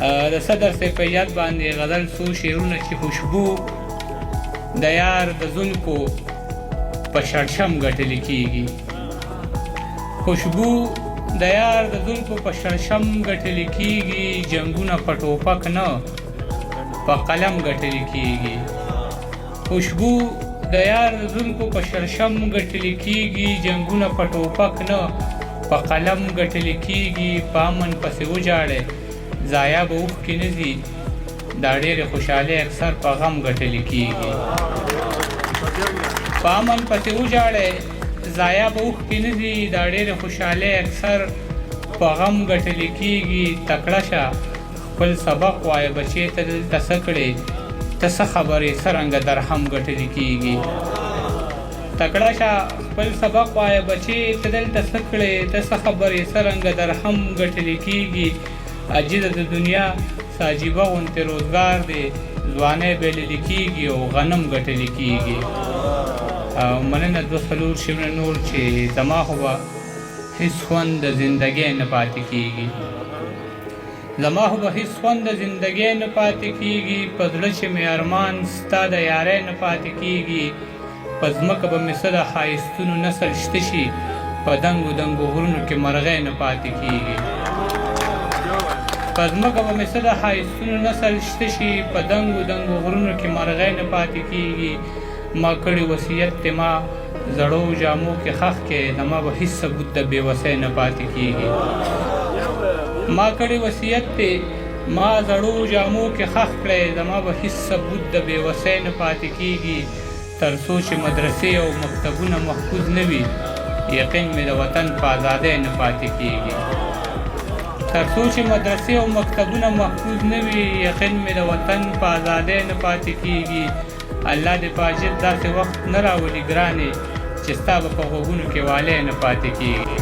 د صدر صاحب په یاد باندې غزل څو شعرونه چې خوشبو د یار د زلفو په شړشم ګټلې کېږي. خوشبو د یار د زلفو په شړشم ګټلې کېږي، جنګونه په ټوپک نه په قلم ګټلې کېږي. خوشبو د یار د زلفو په شړشم ګټلې کېږي، جنګونه په ټوپک نه په قلم ګټلې کېږي. په امن پسې وجاړئ ضایع به اوښکې نه ځي، دا ډېرې خوشحالۍ اکثر په غم ګټلې کېږي. په امن پسې وجاړئ ضایع به اوښکې نه ځي، دا ډېرې خوشحالۍ اکثر په غم ګټلې کېږي. تکړه شه خپل سبق وایه بچې ته دلته څه کړې، ته څه خبرې څرنګه درهم ګټلې کېږي. تکړه شه خپل سبق وایه بچې ته دلته څه کړې، ته څه خبرې څرنګه درهم ګټلې کېږي. عجیبه د دنیا څه عجیبه غوندې روزګار دی، ځوانۍ بایللې کېږي او غنم ګټلې کېږي. او مننه 2-4 شعرونه نور چې زما خو به هېڅ خوند د زندګۍ نه پاتې کېږي، زما خو به هېڅ خوند د زندګۍ نه پاتې کېږي. په زړه چې مې ارمان ستا د یارۍ نه پاتې کېږي. په ځمکه به مې څه د ښایستونو نسل شته شي، په دنګو دنګو غرونو کې مرغۍ نه پاتې کېږي. په ځمکه به مې څه د ښایستونو نسل شته شي، په دنګو دنګو غرونو کې مرغۍ نه پاتې کېږي. ما کړی وصیت دی ما زړو جامو کې خښ کې، زما به هېڅ ثبوت د بېوسۍ نه پاتې کېږي. ما کړی وصیت دی ما زړو جامو کې خښ کړی، زما به هېڅ ثبوت د بېوسۍ نه پاتې کېږي. تر څو چې مدرسې او مکتبونه محفوظ نه وي، یقین مې د وطن په ازادۍ نه پاتې کېږي. تر څو چې مدرسې او مکتبونه محفوظ نه وي، یقین مې د وطن په ازادۍ نه پاتې کېږي. الله دې په اجل داسې وخت نه راولي ګرانې چې ستا به په غوږونو کې والی نه پاتې کېږي.